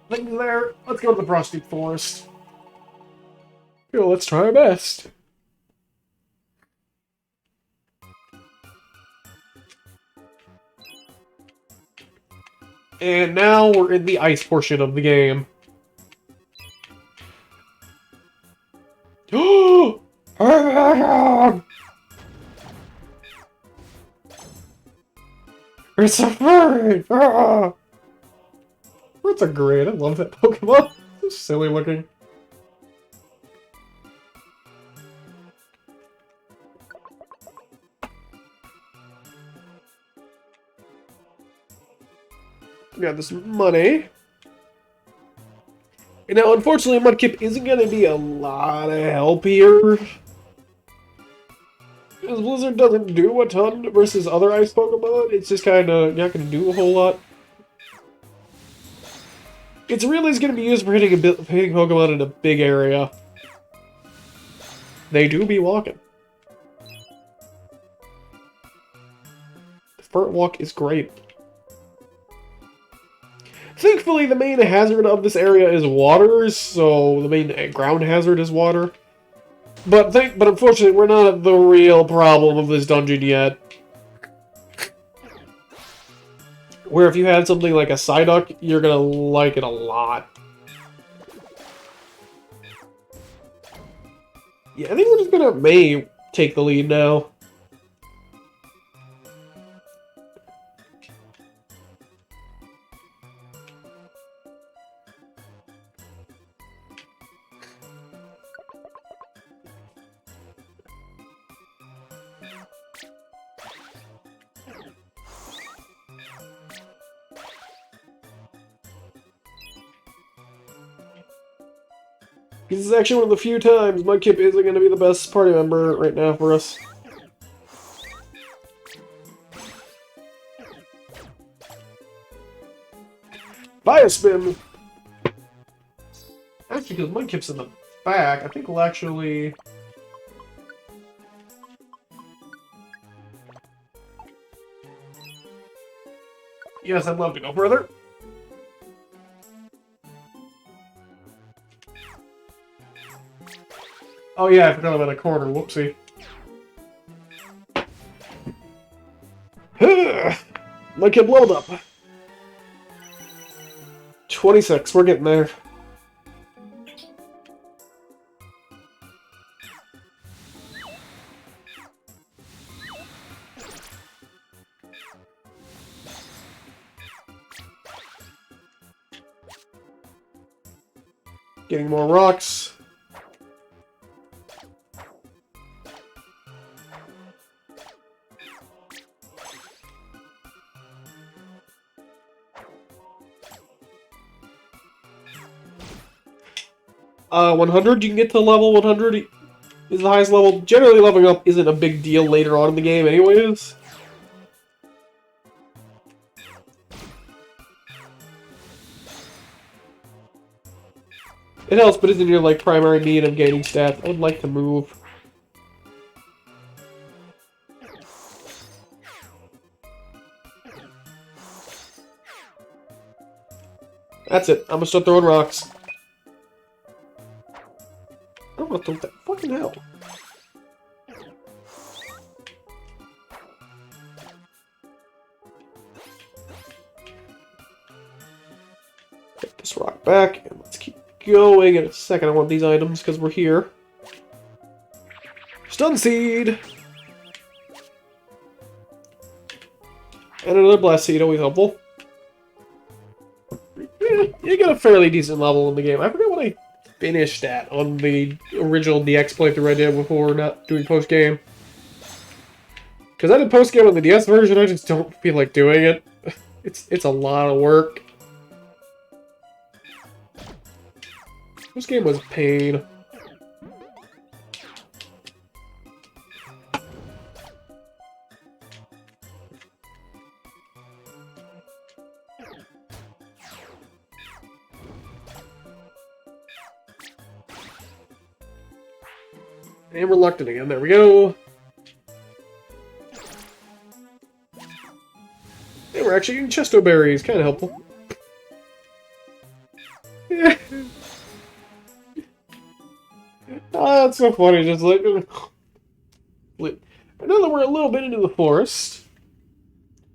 Things there. Let's go to the Frosty Forest. Yo, let's try our best. And now we're in the ice portion of the game. It's a bird! That's a great. I love that Pokemon. It's silly looking. Got this money. And now, unfortunately, Mudkip isn't going to be a lot of help here. Because Blizzard doesn't do a ton versus other ice Pokemon. It's just kind of not going to do a whole lot. It's really going to be used for hitting Pokemon in a big area. They do be walking. The Furt Walk is great. Thankfully, the main hazard of this area is water, so the main ground hazard is water. But unfortunately, we're not at the real problem of this dungeon yet. Where if you had something like a Psyduck, you're gonna like it a lot. Yeah, I think we're just gonna May take the lead now. This is actually one of the few times Mudkip isn't going to be the best party member right now for us. Fire Spin! Actually, because Mudkip's in the back, I think we'll actually... Yes, I'd love to go further. Oh yeah, I forgot about a corner. Whoopsie. Mudkip leveled up. 26, we're getting there. Getting more rocks. Uh, 100, you can get to level 100 is the highest level. Generally, leveling up isn't a big deal later on in the game anyways. It helps, but isn't your, like, primary need of gaining stats. I would like to move. That's it. I'm gonna start throwing rocks. I'm gonna throw that fucking hell. Get this rock back, and let's keep going. In a second, I want these items because we're here. Stun Seed! And another Blast Seed, always helpful. You get a fairly decent level in the game. I forget what I finished at on the original DX playthrough I did before not doing post-game. Because I did post-game on the DS version, I just don't feel like doing it. It's a lot of work. This game was pain. And reluctant again. There we go. Hey, we're actually getting chesto berries. Kind of helpful. Oh, that's so funny. Just like, now that we're a little bit into the forest,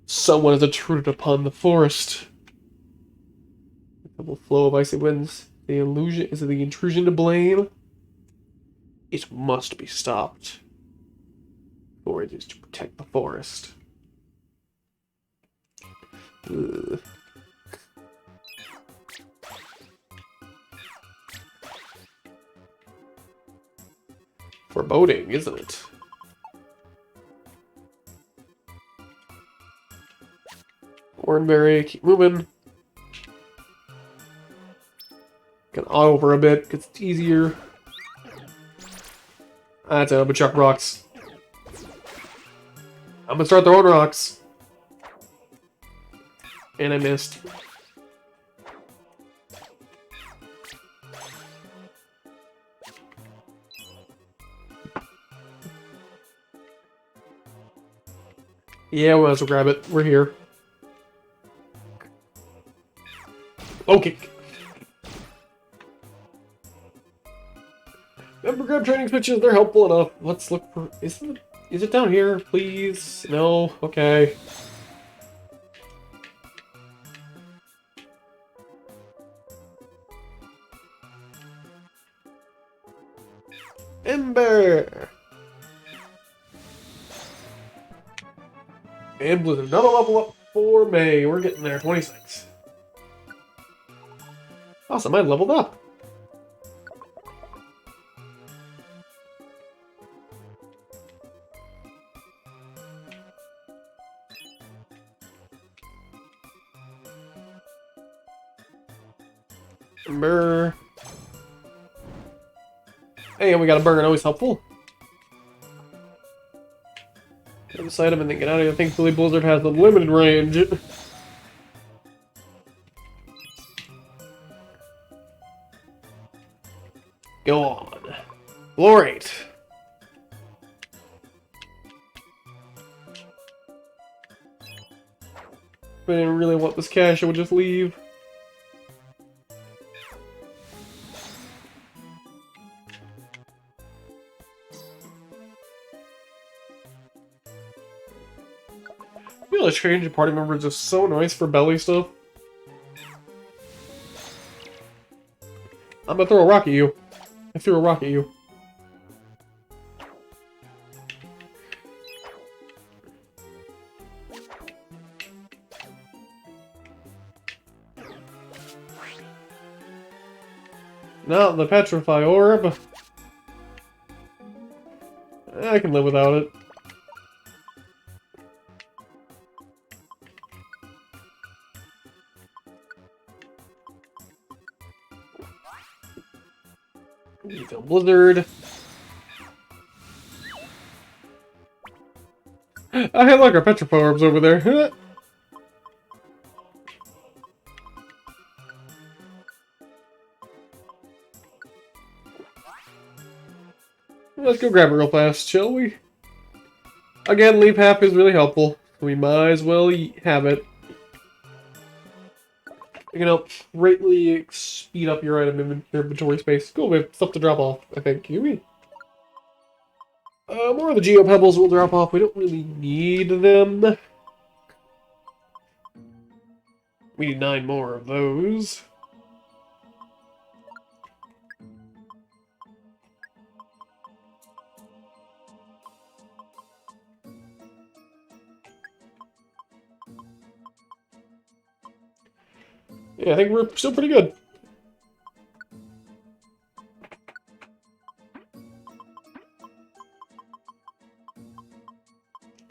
someone has intruded upon the forest. A double flow of icy winds. The illusion is it the intrusion to blame? It must be stopped, or it is to protect the forest. Ugh. Foreboding, isn't it? Oranberry, keep moving. Can auto over a bit, gets easier. That's it, I'm gonna chuck rocks. I'm gonna start throwing rocks. And I missed. Yeah, we might as well grab it. We're here. Okay. Member grab training switches, they're helpful enough. Let's look for... Is it down here, please? No? Okay. Ember! And Blizzard. Another level up for May. We're getting there. 26. Awesome, I leveled up. Ember. Hey, and we got a burn, always helpful. Get this item and then get out of here. Thankfully, Blizzard has a limited range. Go on. Glorate. If I didn't really want this cash, I would just leave. I feel like changing party members is so nice for belly stuff. I'm gonna throw a rock at you. I threw a rock at you. Not the Petrify Orb. I can live without it. Refill Blizzard. I had like our Petrify Orbs over there. Let's go grab it real fast, shall we? Again, Leap Half is really helpful. We might as well have it. You can help greatly speed up your item inventory space. Cool, we have stuff to drop off, I think. More of the Geo Pebbles will drop off. We don't really need them. We need 9 more of those. Yeah, I think we're still pretty good.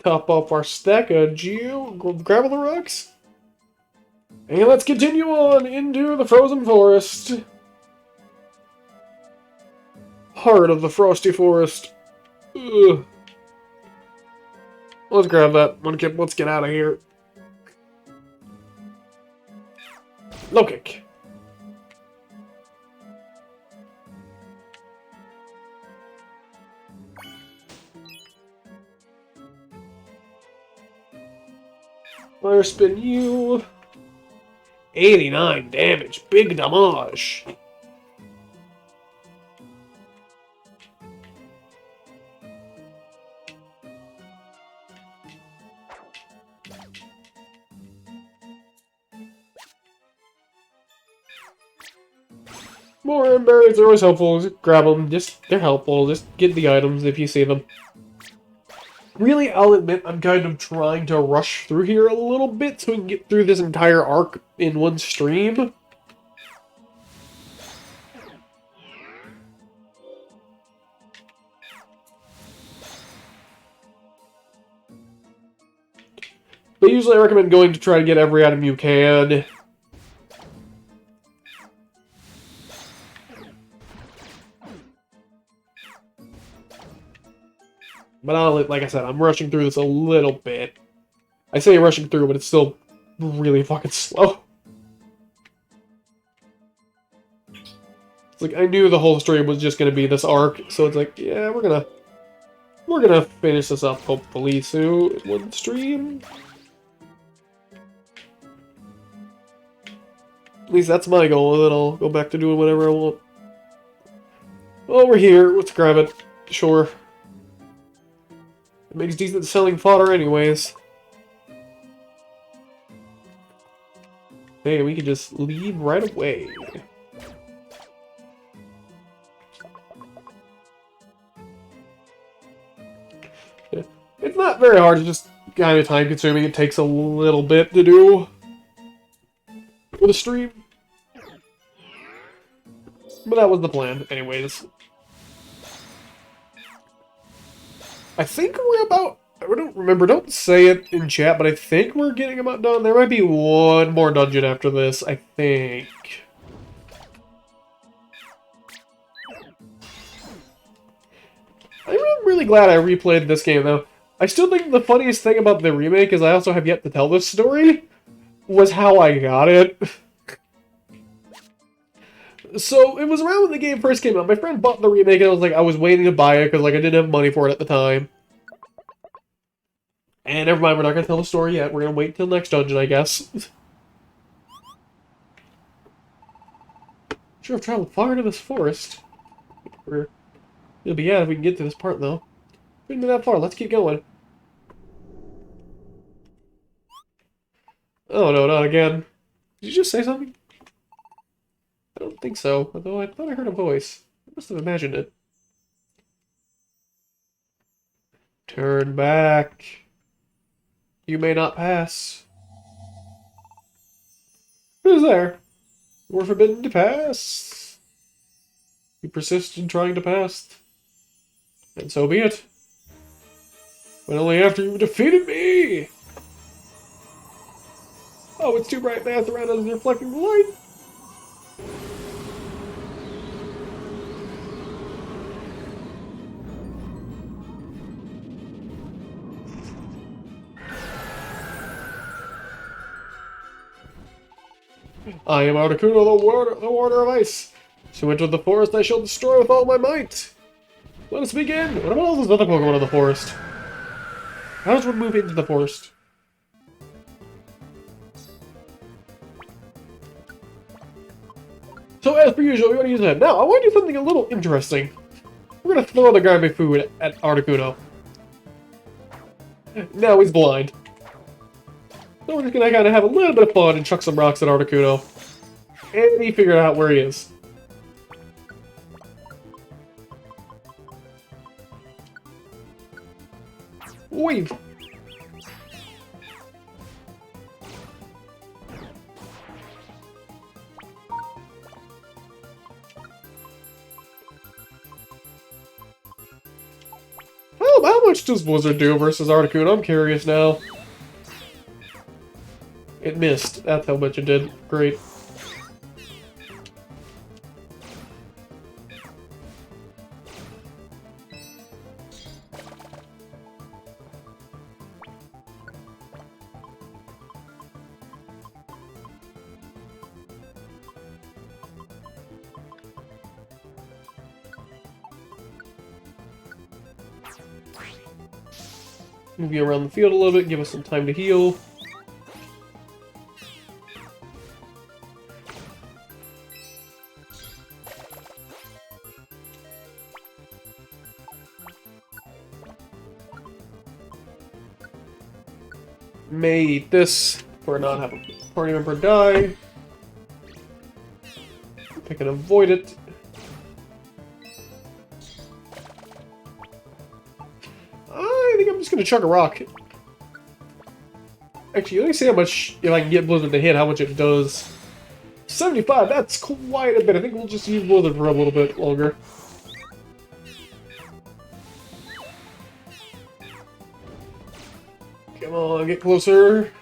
Top off our stack of gravel rocks. And let's continue on into the frozen forest. Heart of the frosty forest. Ugh. Let's grab that. Let's get out of here. Low kick. Fire spin you. 89 damage. Big damage. More berries are always helpful. Just grab them. They're helpful. Just get the items if you see them. Really, I'll admit I'm kind of trying to rush through here a little bit so we can get through this entire arc in one stream. But usually I recommend going to try to get every item you can. But like I said, I'm rushing through this a little bit. I say rushing through, but it's still really fucking slow. It's like I knew the whole stream was just gonna be this arc, so it's like, yeah, we're gonna finish this up hopefully soon in one stream. At least that's my goal, and then I'll go back to doing whatever I want. Well, we're here. Let's grab it. Sure. It makes decent selling fodder anyways. Hey, we can just leave right away. Yeah. It's not very hard, it's just kind of time consuming. It takes a little bit to do with a stream. But that was the plan, anyways. I think we're about... I don't remember, don't say it in chat, but I think we're getting about done. There might be one more dungeon after this, I think. I'm really glad I replayed this game, though. I still think the funniest thing about the remake is I also have yet to tell this story, was how I got it. So, it was around when the game first came out. My friend bought the remake, and I was waiting to buy it, because, I didn't have money for it at the time. And never mind, we're not going to tell the story yet. We're going to wait till next dungeon, I guess. Sure, I've traveled far into this forest. It'll be if we can get to this part, though. We didn't go that far. Let's keep going. Oh, no, not again. Did you just say something? I don't think so, although I thought I heard a voice. I must have imagined it. Turn back. You may not pass. Who's there? We're forbidden to pass. You persist in trying to pass. And so be it. But only after you've defeated me! Oh, it's too bright. Math around us is reflecting the light. I am Articuno, the warder of ice. To enter the forest I shall destroy with all my might. Let us begin. What about all those other Pokemon in the forest? How does one move into the forest? So as per usual, we want to use that. Now, I want to do something a little interesting. We're going to throw the garbage food at Articuno. Now he's blind. So we're just going to kind of have a little bit of fun and chuck some rocks at Articuno. And he figured out where he is. Weave. How much does Blizzard do versus Articuno? I'm curious now. It missed. That's how much it did. Great. Move you around the field a little bit, give us some time to heal. may eat this or not have a party member die. I can avoid it. I think I'm just gonna chuck a rock. Actually, let me see how much, if I can get Blizzard to hit, how much it does. 75, that's quite a bit. I think we'll just use Blizzard for a little bit longer. Come on, get closer.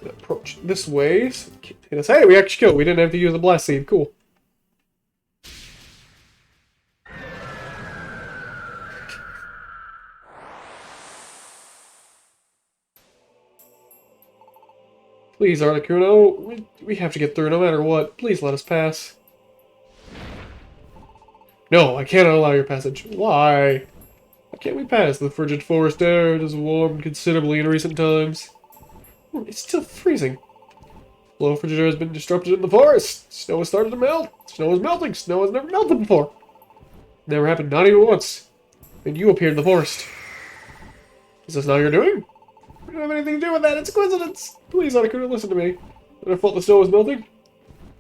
Approach this way. So hit us. Hey, we actually killed. We didn't have to use a blast seed. Cool. Please, Articuno. We have to get through no matter what. Please let us pass. No, I cannot allow your passage. Why? Why can't we pass? The frigid forest air has warmed considerably in recent times. It's still freezing. Flow of frigid air has been disrupted in the forest. Snow has started to melt. Snow is melting. Snow has never melted before. Never happened, not even once. And you appeared in the forest. Is this now you're doing? We don't have anything to do with that. It's a coincidence. Please, Articuno, listen to me. When I thought the snow was melting,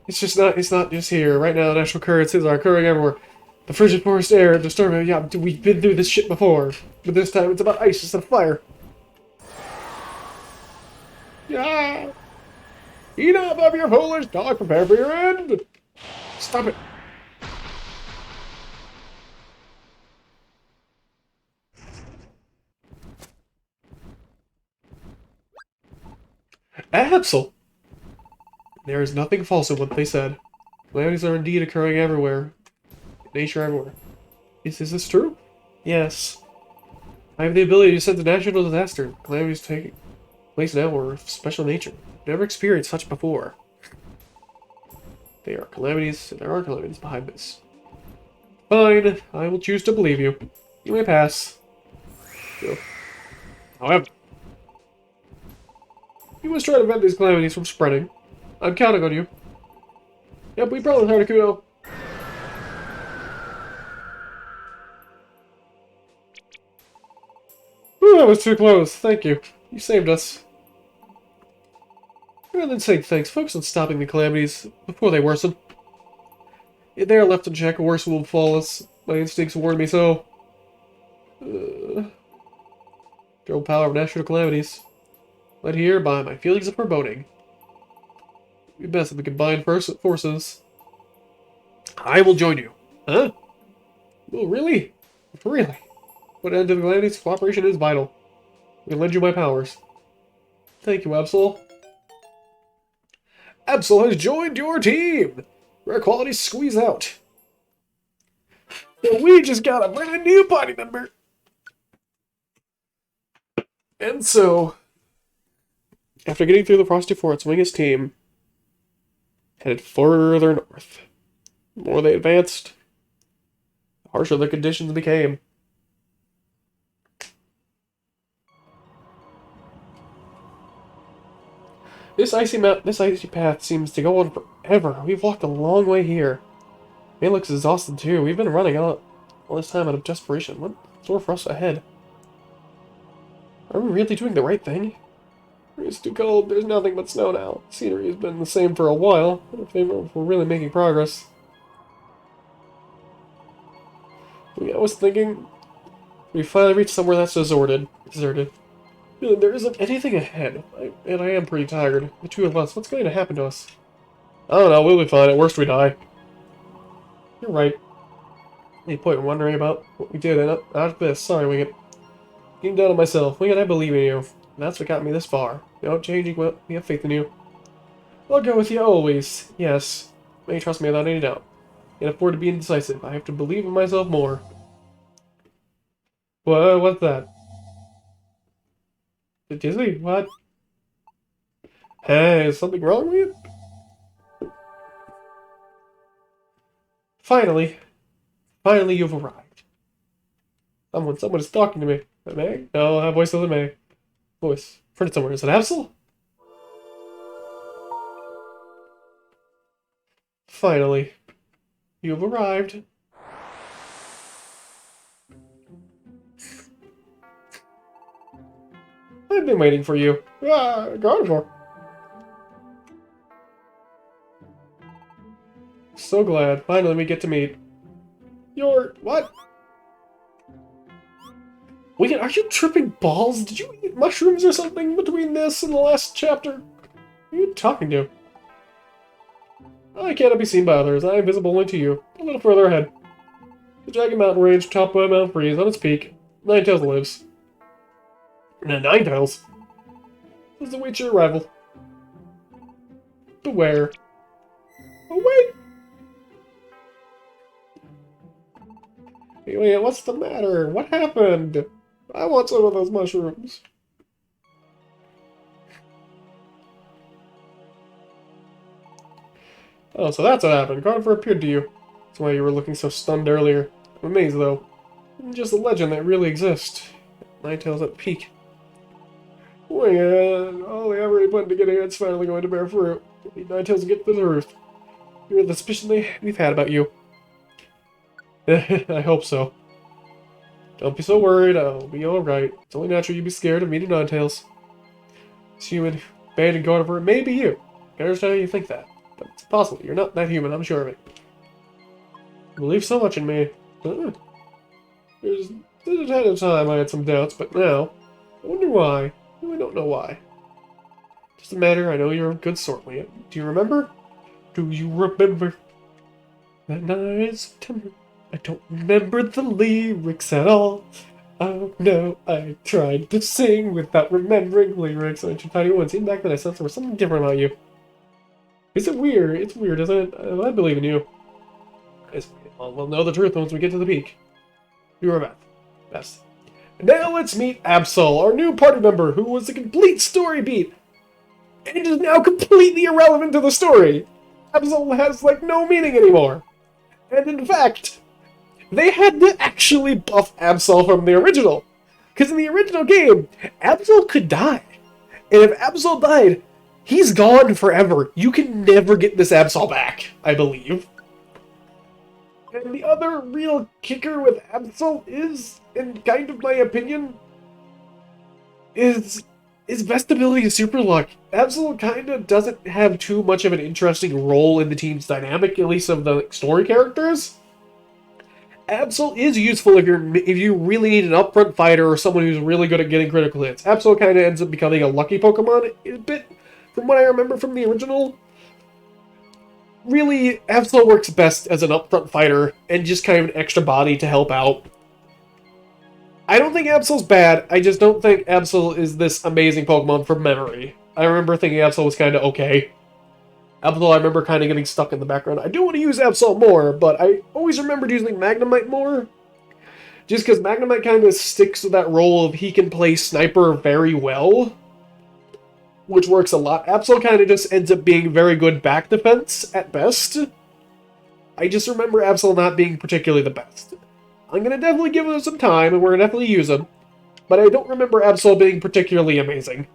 it's not just here. Right now, natural occurrences are occurring everywhere. The frigid forest air disturbing. Yeah, we've been through this shit before. But this time it's about ice instead of fire. Yeah. Enough of your foolish talk. Prepare for your end. Stop it. Absol! There is nothing false in what they said. Calamities are indeed occurring everywhere. Nature everywhere. Is this true? Yes. I have the ability to sense a natural disaster. Calamities taking place now are of special nature. Never experienced such before. There are calamities behind this. Fine, I will choose to believe you. You may pass. Go. However, you must try to prevent these calamities from spreading. I'm counting on you. Yep, we promise, Articuno. Ooh, that was too close. Thank you. You saved us. Rather than saying thanks, focus on stopping the calamities before they worsen. If they are left unchecked, worse will befall us. My instincts warn me so. The power of natural calamities. Led here by my feelings of foreboding. It would be best if we combine forces. I will join you. Huh? Oh, really? Really? Put an end to the calamities. Cooperation is vital. I can lend you my powers. Thank you, Absol. Absol has joined your team! Rare quality squeeze out. So we just got a brand new party member. And so, after getting through the Frosty Forest, Wingit's team headed further north. The more they advanced, the harsher the conditions became. This icy path seems to go on forever. We've walked a long way here. It looks exhausted too. We've been running all this time out of desperation. What's more for us ahead? Are we really doing the right thing? It's too cold. There's nothing but snow now. Scenery has been the same for a while. I don't think we're really making progress. I was thinking we finally reached somewhere that's deserted. There isn't anything ahead, and I am pretty tired. The two of us, what's going to happen to us? I don't know, we'll be fine. At worst, we die. You're right. Any point in wondering about what we did out this? Sorry, Wingit. Getting down on myself. Wingit, I believe in you. And that's what got me this far. No changing, well, we have faith in you. I'll go with you always. Yes. May you trust me without any doubt. Can't afford to be indecisive. I have to believe in myself more. What's that? Disney? What? Hey, is something wrong with you? Finally, you've arrived. Someone is talking to me. May? No, that voice isn't May. Voice. Friend somewhere. Is it Absol? Finally. You have arrived. I've been waiting for you. Gardevoir. So glad. Finally we get to meet. What? Wait, are you tripping balls? Did you eat mushrooms or something between this and the last chapter? Who are you talking to? I cannot be seen by others. I am visible only to you. A little further ahead. The jagged mountain range topped by Mount Freeze. On its peak, Ninetales lives. Ninetales? This awaits your arrival. Beware. Oh, wait! Wait, what's the matter? What happened? I want some of those mushrooms. Oh, so that's what happened. Gardevoir appeared to you. That's why you were looking so stunned earlier. I'm amazed, though. Just a legend that really exists. Ninetales at peak. Wingit, all the effort he put into getting it's finally going to bear fruit. Ninetales to get to the truth. You're the suspicion we've had about you. I hope so. Don't be so worried, I'll be alright. It's only natural you'd be scared of meeting Ninetales. It's human, abandoned Gardevoir, it may be you. I understand how you think that. But it's possible, you're not that human, I'm sure of it. You believe so much in me. There's a time of time I had some doubts, but now, I wonder why. I really don't know why. Doesn't matter, I know you're a good sort, Wingit. Do you remember? Do you remember? That night in September. I don't remember the lyrics at all. Oh no, I tried to sing without remembering lyrics. I should tell you one. Back then I sensed there was something different about you. Is it weird? It's weird, isn't it? I believe in you. We'll know the truth once we get to the peak. You are best. And now let's meet Absol, our new party member, who was a complete story beat. And is now completely irrelevant to the story. Absol has, like, no meaning anymore. And in fact, they had to actually buff Absol from the original. Because in the original game, Absol could die. And if Absol died, he's gone forever. You can never get this Absol back, I believe. And the other real kicker with Absol is, in kind of my opinion, is his best ability is Super Luck. Absol kind of doesn't have too much of an interesting role in the team's dynamic, at least of the story characters. Absol is useful if you really need an upfront fighter or someone who's really good at getting critical hits. Absol kind of ends up becoming a lucky Pokemon a bit, from what I remember from the original. Really, Absol works best as an upfront fighter and just kind of an extra body to help out. I don't think Absol's bad, I just don't think Absol is this amazing Pokemon from memory. I remember thinking Absol was kind of okay. Absol, I remember kind of getting stuck in the background. I do want to use Absol more, but I always remembered using Magnemite more. Just because Magnemite kind of sticks to that role of he can play Sniper very well, which works a lot. Absol kind of just ends up being very good back defense, at best. I just remember Absol not being particularly the best. I'm going to definitely give him some time, and we're going to definitely use him, but I don't remember Absol being particularly amazing.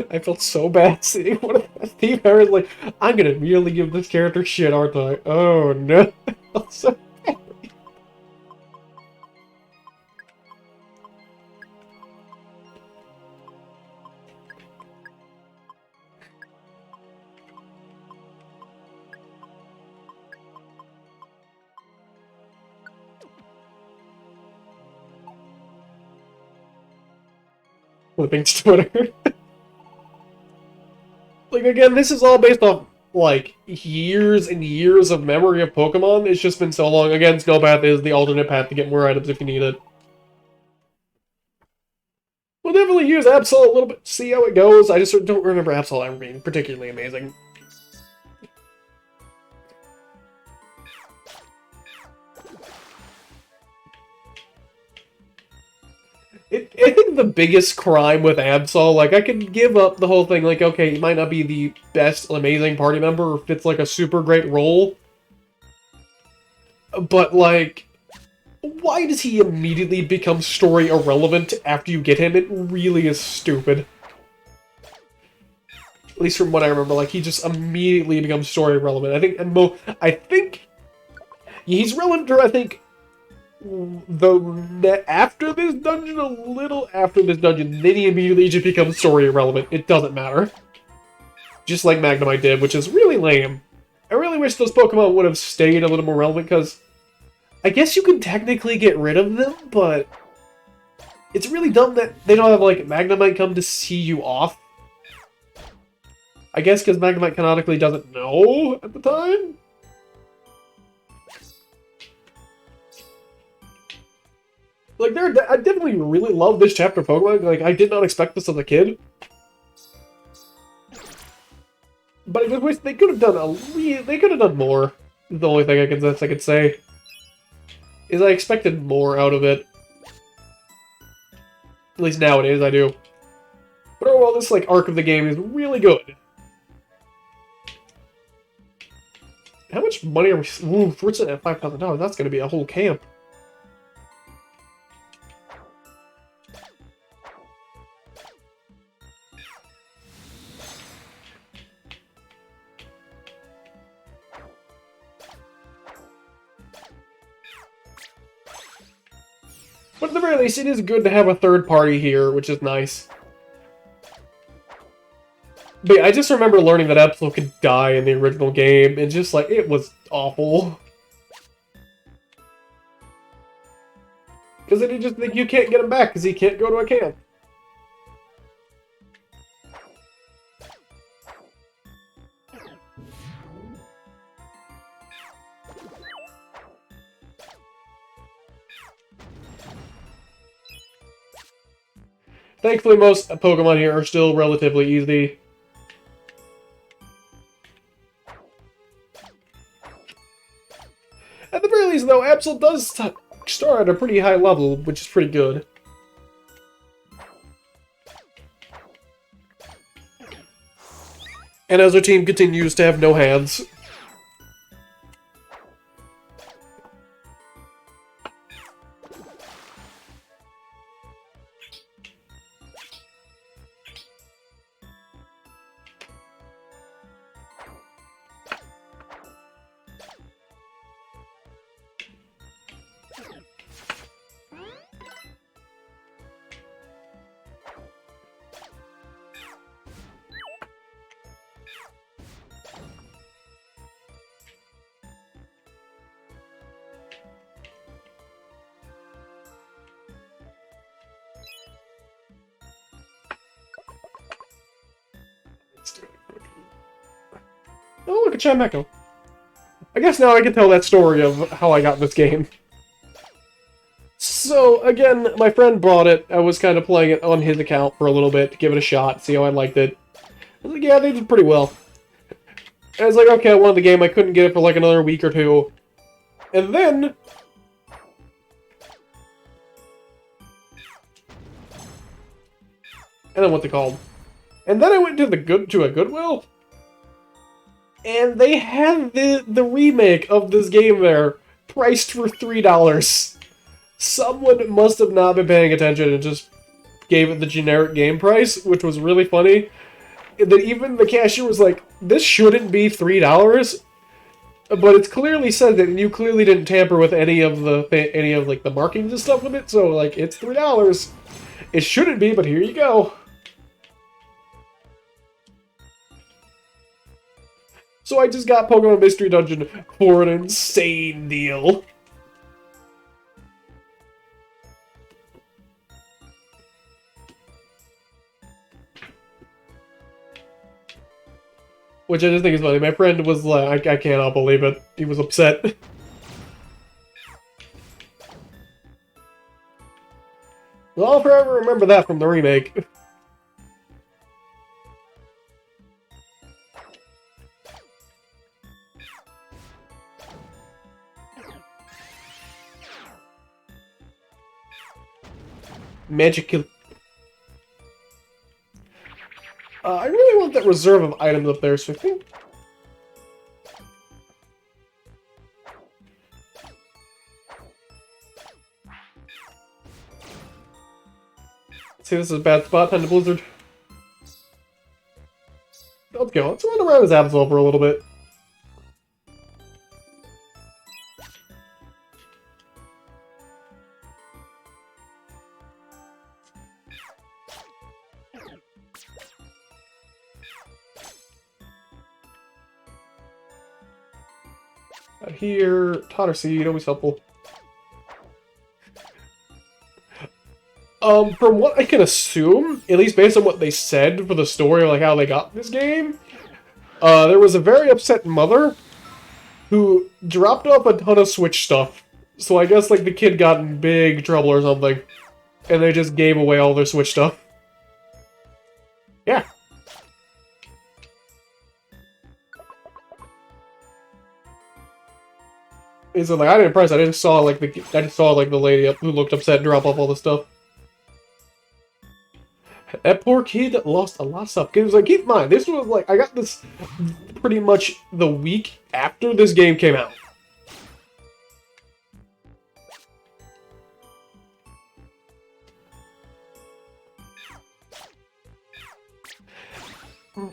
I felt so bad seeing one of the Steve Harris like, I'm going to really give this character shit, aren't I? Oh no. I felt so bad. Flipping to Twitter. Like, again, this is all based off, like, years and years of memory of Pokemon. It's just been so long. Again, Snowpath is the alternate path to get more items if you need it. We'll definitely use Absol a little bit, see how it goes. I just don't remember Absol ever being particularly amazing. I think the biggest crime with Absol, like, I could give up the whole thing, like, okay, he might not be the best amazing party member or fits, like, a super great role. But, like, why does he immediately become story irrelevant after you get him? It really is stupid. least from what I remember, like, he just immediately becomes story relevant. I think he's relevant to, I think, after this dungeon, a little after this dungeon, then he immediately just becomes story irrelevant. It doesn't matter. Just like Magnemite did, which is really lame. I really wish those Pokemon would have stayed a little more relevant, because I guess you can technically get rid of them, but it's really dumb that they don't have, like, Magnemite come to see you off. I guess because Magnemite canonically doesn't know at the time? Like, I definitely really love this chapter of Pokemon. Like, I did not expect this as a kid. But I just wish they could have done they could have done more. The only thing I could say is I expected more out of it. At least nowadays I do. But overall, this like arc of the game is really good. How much money are we? Ooh, we're sitting at $5,000. That's going to be a whole camp. But at the very least, it is good to have a third party here, which is nice. But yeah, I just remember learning that Absol could die in the original game, and just like, it was awful. Because then you can't get him back, because he can't go to a camp. Thankfully, most Pokemon here are still relatively easy. At the very least, though, Absol does start at a pretty high level, which is pretty good. And as our team continues to have no hands. Oh, look at Chimecho. I guess now I can tell that story of how I got this game. So, again, my friend bought it. I was kind of playing it on his account for a little bit to give it a shot, see how I liked it. I was like, yeah, they did pretty well. And I was like, okay, I wanted the game. I couldn't get it for like another week or two. And then... what's it called? And then I went to a Goodwill. And they had the remake of this game there, priced for $3. Someone must have not been paying attention and just gave it the generic game price, which was really funny. And then even the cashier was like, this shouldn't be $3, but it's clearly said that you clearly didn't tamper with any of like the markings and stuff with it, so like it's $3. It shouldn't be, but here you go. So I just got Pokemon Mystery Dungeon for an insane deal. Which I just think is funny. My friend was like, I cannot believe it. He was upset. Well, I'll forever remember that from the remake. Magical. I really want that reserve of items up there, so I think... See, this is a bad spot, time to Blizzard. let's go. Let's run around as Absol for a little bit. Here, Totter Seed, always helpful. From what I can assume, at least based on what they said for the story, like how they got this game, there was a very upset mother who dropped off a ton of Switch stuff. So I guess, like, the kid got in big trouble or something. And they just gave away all their Switch stuff. Yeah. And so, like, I didn't press. I just saw like the lady up who looked upset drop off all the stuff. That poor kid lost a lot of stuff. Cause, like, keep in mind, this was like I got this pretty much the week after this game came out.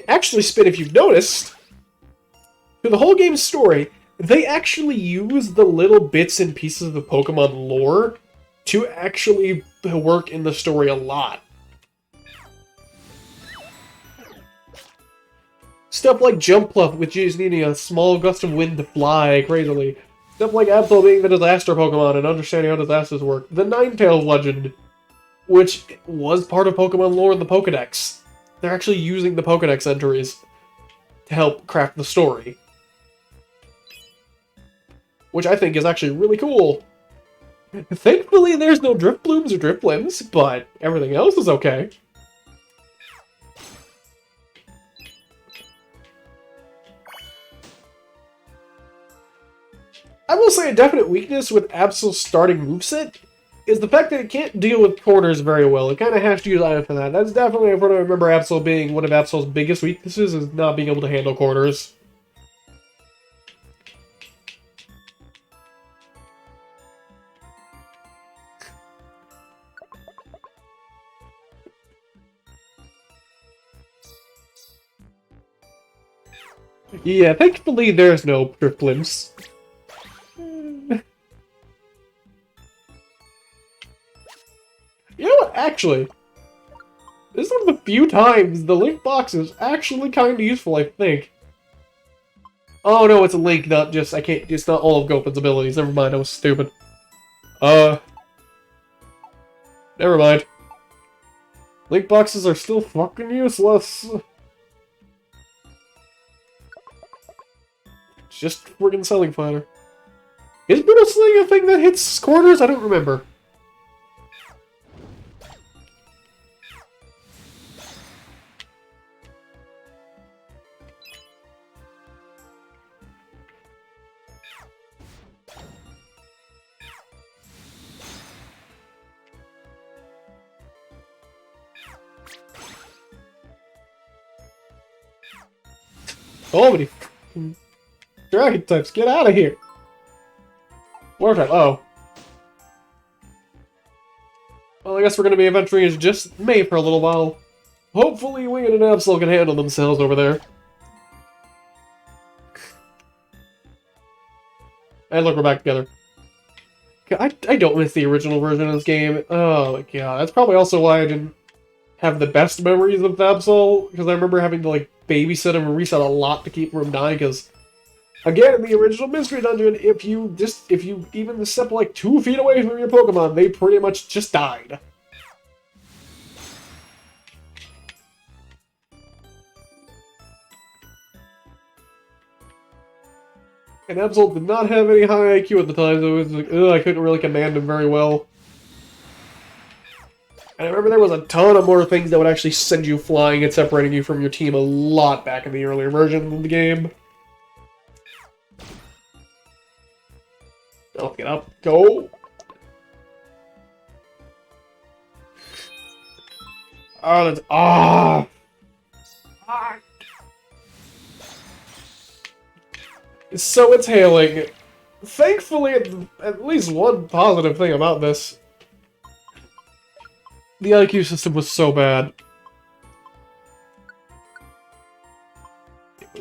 Actually, Spin, if you've noticed, through the whole game's story, they actually use the little bits and pieces of the Pokemon lore to actually work in the story a lot. Stuff like Jump Pluff, which is needing a small gust of wind to fly crazily. Stuff like Absol being the disaster Pokemon and understanding how disasters work. The Ninetales legend, which was part of Pokemon lore in the Pokedex. They're actually using the Pokedex entries to help craft the story. Which I think is actually really cool. Thankfully, there's no Driftlooms or Driftlings, but everything else is okay. I will say a definite weakness with Absol's starting moveset is the fact that it can't deal with corners very well. It kind of has to use iron for that. That's definitely what I remember Absol being one of Absol's biggest weaknesses, is not being able to handle corners. Yeah, thankfully there's no Driftlings. You know what, actually, this is one of the few times the Link box is actually kind of useful, I think. Oh no, it's a Link, not just, it's not all of Gopin's abilities. Never mind, I was stupid. Never mind. Link boxes are still fucking useless. It's just friggin' Selling Fighter. Is Brutal Sling a thing that hits corners? I don't remember. So many dragon types, get out of here! Water type, oh. Well, I guess we're gonna be adventuring as just May for a little while. Hopefully Wingit and Absol can handle themselves over there. And look, we're back together. I don't miss the original version of this game. Oh my god, that's probably also why I didn't have the best memories of Absol, because I remember having to, like, babysit him and reset a lot to keep him from dying, because, again, in the original Mystery Dungeon, if you even step, like, 2 feet away from your Pokemon, they pretty much just died. And Absol did not have any high IQ at the time, so it was like, I couldn't really command him very well. And I remember there was a ton of more things that would actually send you flying and separating you from your team a lot back in the earlier version of the game. Oh, get up. Go! Oh, that's... Ah! So it's hailing. Thankfully, at least one positive thing about this. The IQ system was so bad.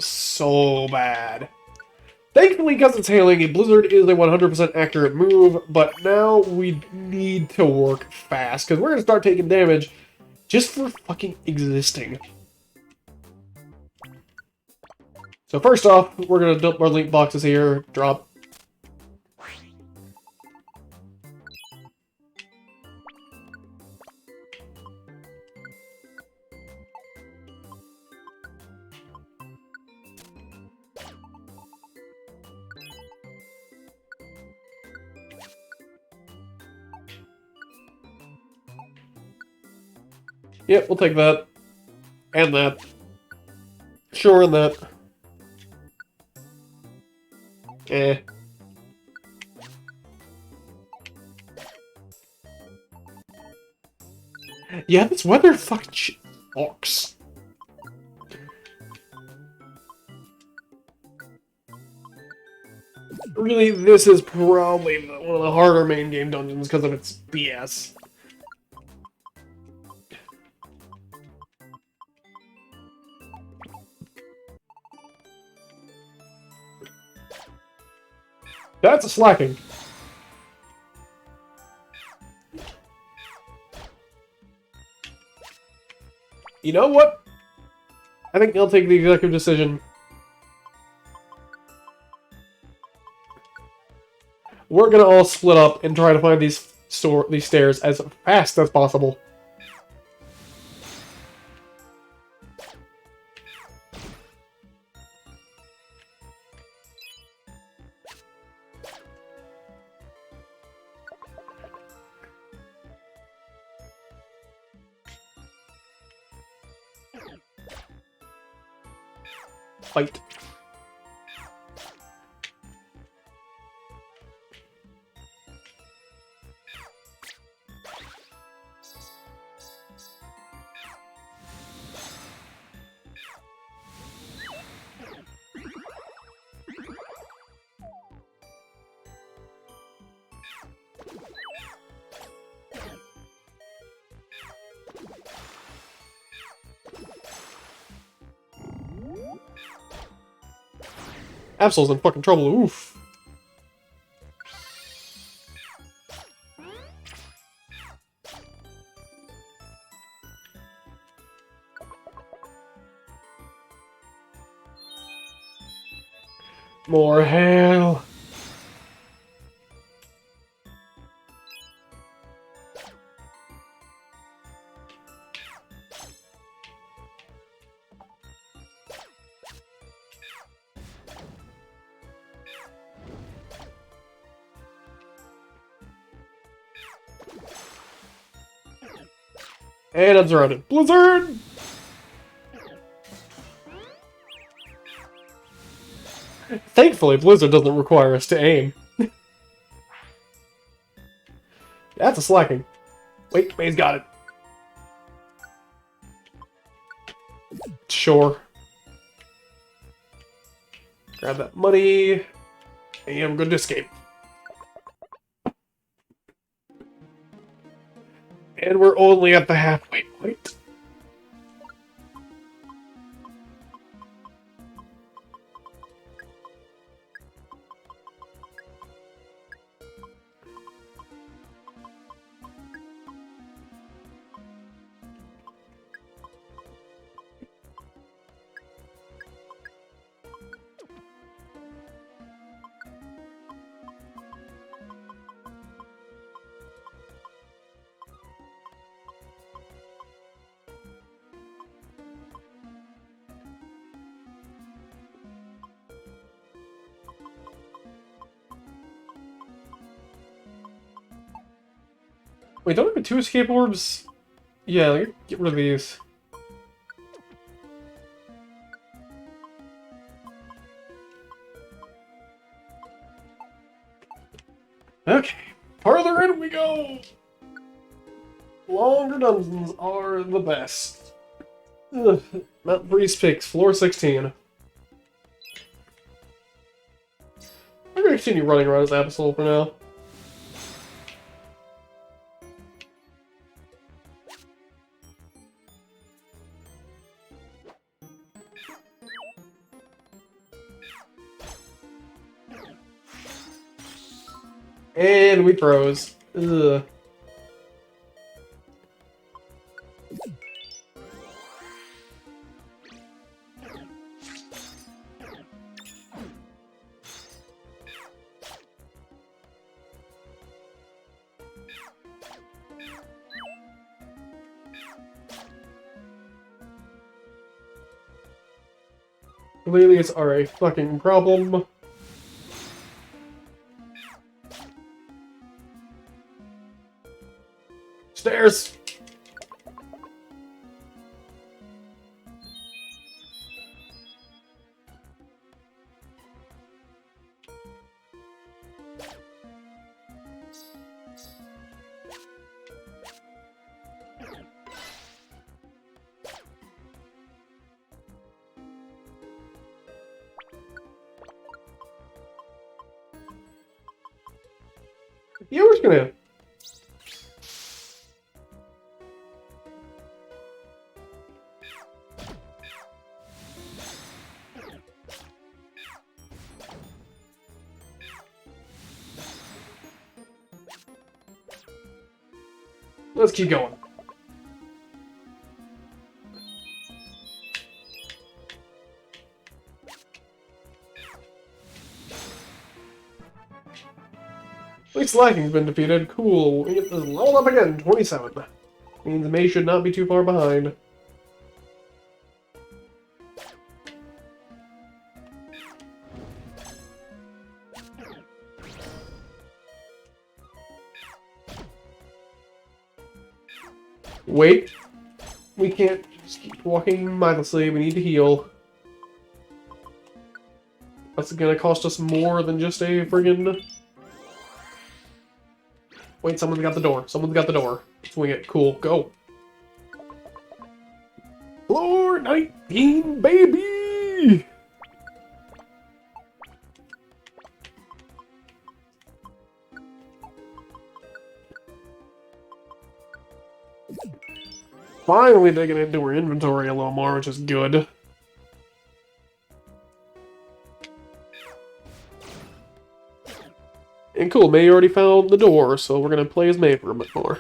so bad. Thankfully, because it's hailing, a blizzard is a 100% accurate move, but now we need to work fast, because we're going to start taking damage just for fucking existing. So first off, we're going to dump our link boxes here, drop. Yep, we'll take that. And that. Sure, and that. Eh. Yeah, this weather fucking shit sucks. Really, this is probably one of the harder main game dungeons because of its BS. That's a slacking. You know what? I think I'll take the executive decision. We're gonna all split up and try to find these stairs as fast as possible. Fight. Absol's in fucking trouble. Oof. More hail. And I'm surrounded. Blizzard! Thankfully, Blizzard doesn't require us to aim. That's a slacking. Wait, May's got it. Sure. Grab that money. And I'm good to escape. And we're only at the halfway point. Wait, don't we have 2 escape orbs? Yeah, get rid of these. Okay, farther in we go! Longer dungeons are the best. Ugh. Mount Breeze Picks, floor 16. I'm gonna continue running around as Absol for now. And we froze. Ugh. Lilies are a fucking problem. Stairs! Yeah, we're just gonna... Let's keep going. At least Lacking's been defeated. Cool. We get this leveled up again. 27. Means May should not be too far behind. Wait. We can't just keep walking mindlessly. We need to heal. That's gonna cost us more than just a friggin'... Wait, someone's got the door. Someone's got the door. Swing it. Cool. Go. Floor 19, baby! Finally digging into her inventory a little more, which is good. And cool, May already found the door, so we're gonna play as May for a bit more.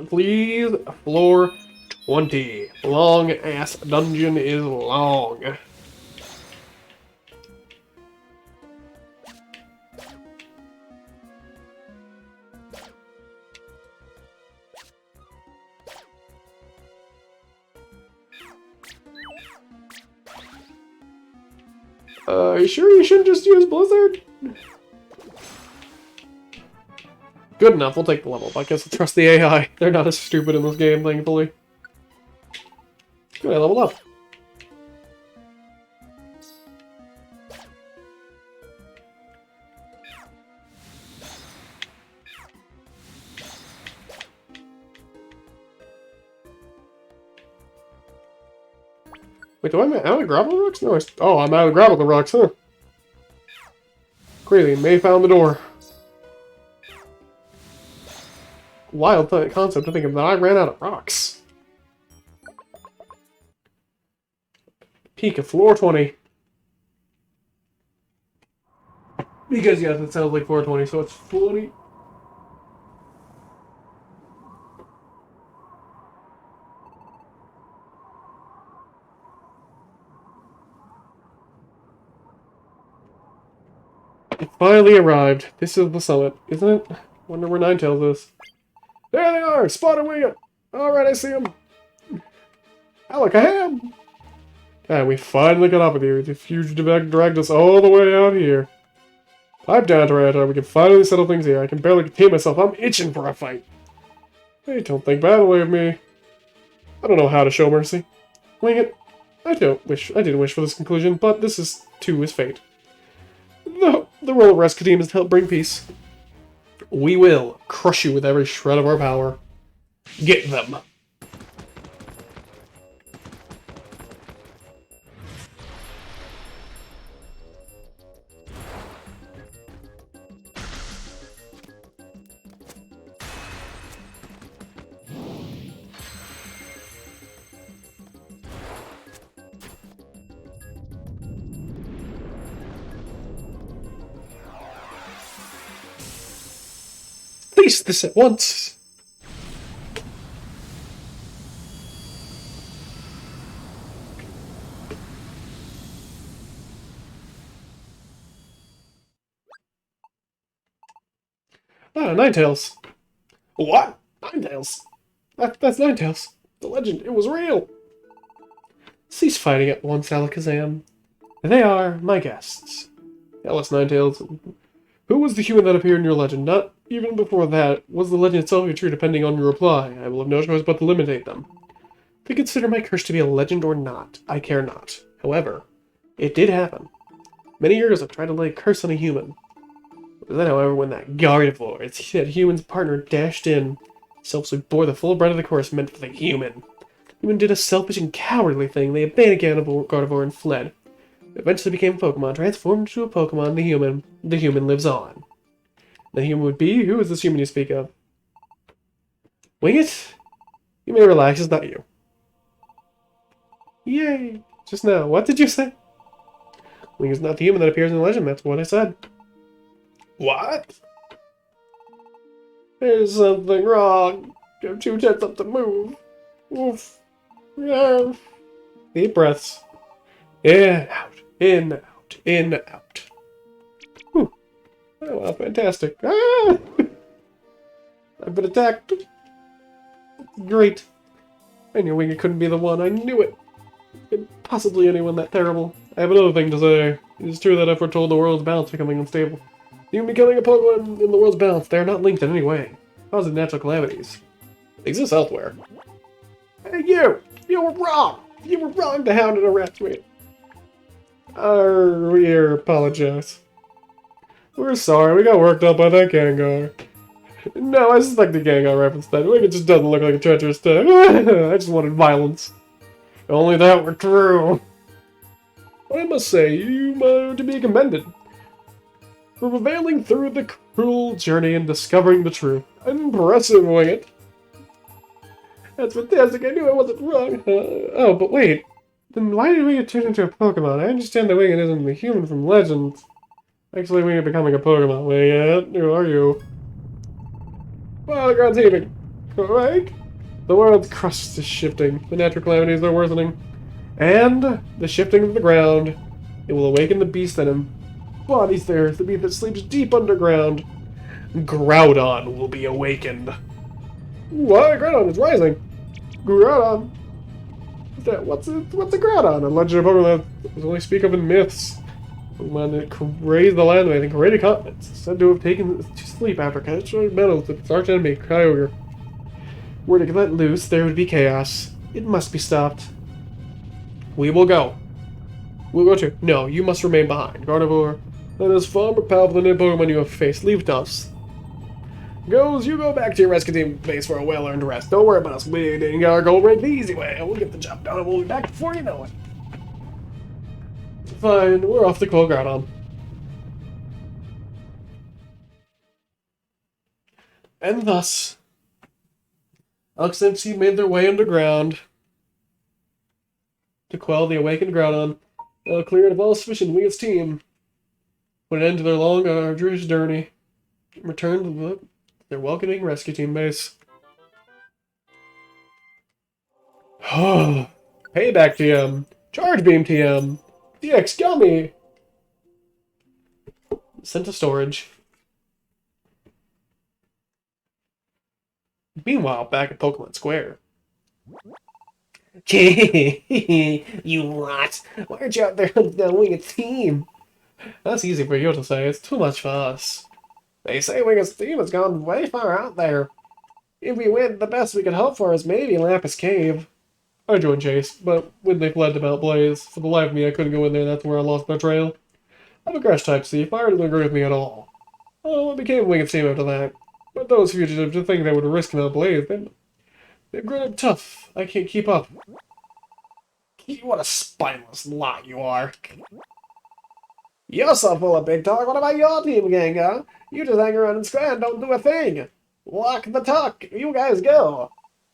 Please, floor 20. Long-ass dungeon is long. You sure you shouldn't just use Blizzard? Good enough, we'll take the level up. I guess I'll trust the AI. They're not as stupid in this game, thankfully. Good, I leveled up. Wait, am I out of gravel rocks? No, oh, I'm out of gravel rocks, huh? Crazy, May found the door. Wild concept to think of that I ran out of rocks. Peak of floor 20. Because, yes, it sounds like floor 20, so it's 40. It finally arrived. This is the summit, isn't it? Wonder where Ninetales is. There they are! Spotted Wingit! Alright, I see them! Alec, I am! And we finally got up with you. The fugitive dragged us all the way out here. Pipe down, Tyranitar. We can finally settle things here. I can barely contain myself. I'm itching for a fight. Hey, don't think badly of me. I don't know how to show mercy. Wingit, I didn't wish for this conclusion, but this is too is fate. The role of rescue team is to help bring peace. We will crush you with every shred of our power. Get them. Cease this at once! Ah, Ninetales. What? Ninetales? That's Ninetales. The legend, it was real! Cease fighting at once, Alakazam. They are my guests. Alice Ninetales. Who was the human that appeared in your legend? Not even before that. Was the legend itself true depending on your reply? I will have no choice but to eliminate them. If you consider my curse to be a legend or not, I care not. However, it did happen. Many years I've tried to lay a curse on a human. Then, however, when that Gardevoir, that human's partner, dashed in, selfishly bore the full brunt of the curse meant for the human. The human did a selfish and cowardly thing. They abandoned Gardevoir and fled. Eventually became a Pokemon, transformed into a Pokemon, the human. The human lives on. The human would be? Who is this human you speak of? Wingit? You may relax, it's not you. Yay! Just now, what did you say? Wingit's not the human that appears in the legend, that's what I said. What? There's something wrong. I'm too tense up to move. Oof. Yeah. Deep breaths. In, out. In, out. In, out. Whew. Oh, wow, fantastic. Ah! I've been attacked. Great. I knew Wingit couldn't be the one. I knew it. Possibly anyone that terrible. I have another thing to say. It is true that I foretold the world's balance becoming unstable. You becoming a Pokemon in the world's balance, they are not linked in any way. Causing natural calamities. They exist elsewhere. Hey, you! You were wrong! You were wrong to hound and harass me. We apologize. We're sorry, we got worked up by that Gengar. No, I suspect the Gengar reference then. It just doesn't look like a treacherous type. I just wanted violence. If only that were true. But I must say, you are to be commended. For prevailing through the cruel journey and discovering the truth. Impressive, Wingit. That's fantastic, I knew I wasn't wrong. Oh, but wait. Then why did Wingit turn into a Pokemon? I understand that Wingit isn't the human from Legends. Actually, Wingit becoming a Pokemon. Wingit, who are you? Wow, the ground's heaving. Correct? The world's crust is shifting. The natural calamities are worsening. And the shifting of the ground. It will awaken the beast in him. Bodies there, the beast that sleeps deep underground. Groudon will be awakened. What? Groudon is rising. Groudon. What's a Groudon? A legendary Pokemon that was only speak of in myths. Pokemon that raised the land and created continents. Said to have taken to sleep after catching battles with its arch enemy, Kyogre. Were to get let loose, there would be chaos. It must be stopped. We will go. We'll go too. No, you must remain behind. Gardevoir, that is far more powerful than any Pokemon you have faced. Leave to us. Goes, you go back to your rescue team base for a well-earned rest. Don't worry about us. We didn't get our goal right the easy way. We'll get the job done and we'll be back before you know it. Fine, we're off to call Groudon. And thus, Alex and MC made their way underground to quell the awakened Groudon. Cleared of all suspicion, Wingit's team put an end to their long, arduous journey and returned to their welcoming rescue team base. Payback TM. Charge Beam TM. DX Gummy. Sent to storage. Meanwhile, back at Pokemon Square. You what? Why aren't you out there doing a team? That's easy for you to say. It's too much for us. They say Wingit's team has gone way far out there. If we win, the best we could hope for is maybe Lapis Cave. I joined Chase, but when they fled to Mount Blaze, for the life of me I couldn't go in there, that's where I lost my trail. I'm a Grass type, see, fire didn't agree with me at all. Oh, it became Wingit's team after that. But those fugitives to think they would risk Mount Blaze, they've grown up tough. I can't keep up. What a spineless lot you are. You're so full of big talk. What about your team, Gengar? You just hang around and square and don't do a thing. Walk the talk. You guys go.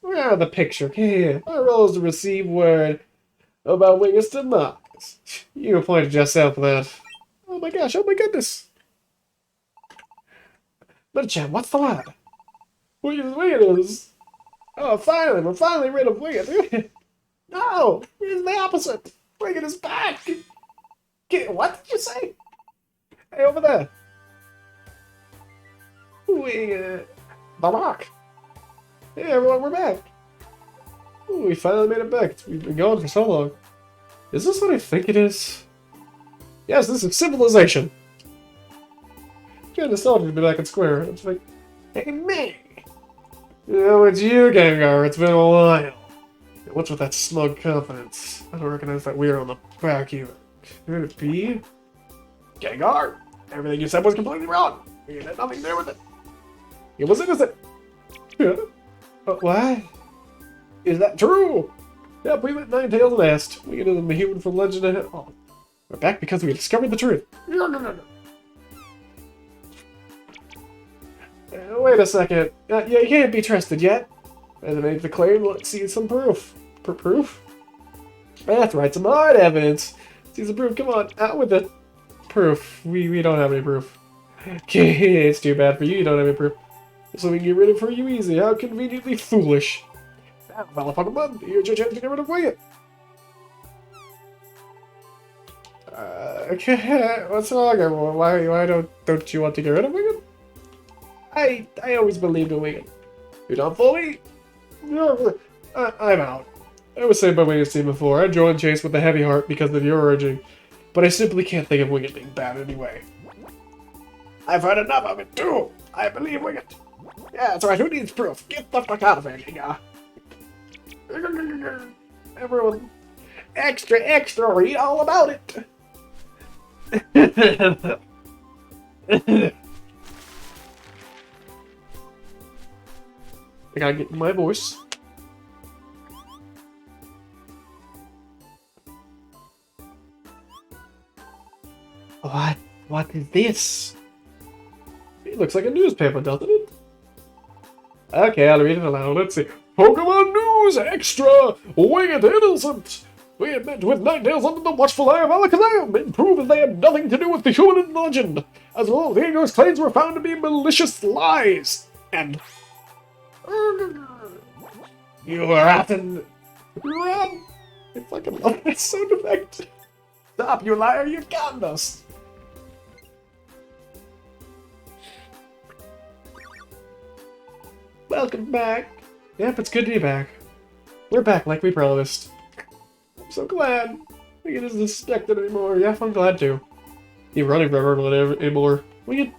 Ah, the picture. Here. I rose to receive word about Wingit's demise. You appointed yourself that. Oh my gosh, oh my goodness. But Chan, what's the word? Wingit is. Oh, finally, we're finally rid of Wingit. No, it's the opposite. Wingit is back. What did you say? Hey, over there. Wingit. Barak. Hey, everyone, we're back. Ooh, we finally made it back. We've been gone for so long. Is this what I think it is? Yes, this is civilization. Kind of nostalgic to be back in Square. It's like, hey, me. Oh, it's you, Gengar. It's been a while. What's with that smug confidence? I don't recognize that weird on the back either. Could it be? Gengar! Everything you said was completely wrong. You had nothing to do with it. It was innocent. What? Is that true? Yeah, we went Ninetales and asked. We ended the human from Legend ahead. Oh, we're back because we discovered the truth. No. Wait a second. Yeah, you can't be trusted yet. As I made the claim, let's see some proof. Proof? That's right, some hard evidence. See some proof. Come on, out with it. Proof. We don't have any proof. It's too bad for you. You don't have any proof. So we can get rid of it for you easy. How conveniently foolish. Well, upon the mud, here's your chance to get rid of Wingit. Okay, what's wrong, everyone? Why don't you want to get rid of Wingit? I always believed in Wingit. You don't fully? No, I'm out. I was saved by Wingit's team before. I joined Chase with a heavy heart because of your urging, but I simply can't think of Wingit being bad anyway. I've heard enough of it too. I believe Wingit. Yeah, that's right. Who needs proof? Get the fuck out of here, Giga. Everyone, extra, read all about it. I gotta get my voice. What is this? It looks like a newspaper, doesn't it? Okay, I'll read it aloud. Let's see. Pokemon News Extra! Wingit innocent! We had met with Ninetales under the watchful eye of Alakazam, and proved they had nothing to do with the human legend. As well, the Igor's claims were found to be malicious lies. And... You rotten... Run! I fucking love that sound effect. Stop, you liar, you conned us. Welcome back. Yep, it's good to be back. We're back like we promised. I'm so glad. Wingit isn't suspected anymore. Yeah, I'm glad too. You're running forever anymore. Wingit.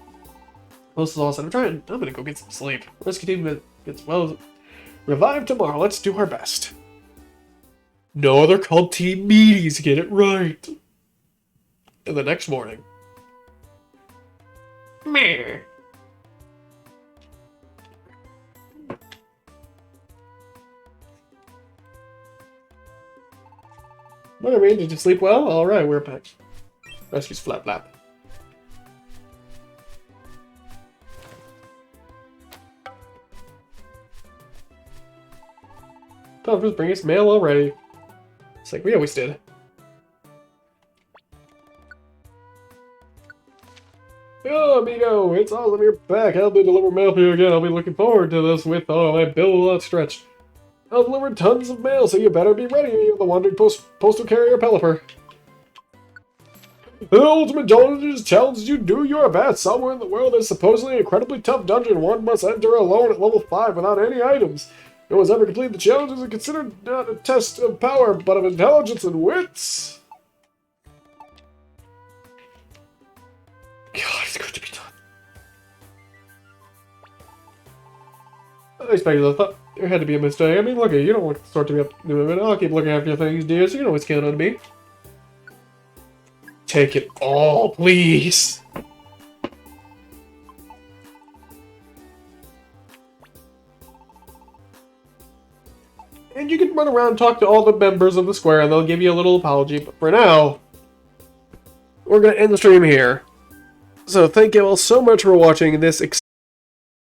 This is awesome. I'm gonna go get some sleep. Rescue team gets well revived tomorrow. Let's do our best. No, they're called team meetings. Get it right. And the next morning. Meh. What I mean, did you sleep well? Alright, we're back. Rescue's flap flap. Pumpers bring us mail already. It's like we always did. Oh, amigo, it's awesome you're back. I'll be delivering mail for you again. I'll be looking forward to this with my bill stretched. I'll deliver tons of mail, so you better be ready. You're the wandering postal carrier Pelipper. The ultimate challenges challenge you do your best. Somewhere in the world there's supposedly an incredibly tough dungeon. One must enter alone at level 5 without any items. No one's ever completed the challenge is considered not a test of power, but of intelligence and wits. God, it's good to be done. I expected. I thought there had to be a mistake. I mean, look, you don't want the store to be up to the I'll keep looking after your things, dear, so you can always count on me. Take it all, please. And you can run around and talk to all the members of the square, and they'll give you a little apology. But for now, we're going to end the stream here. So thank you all so much for watching this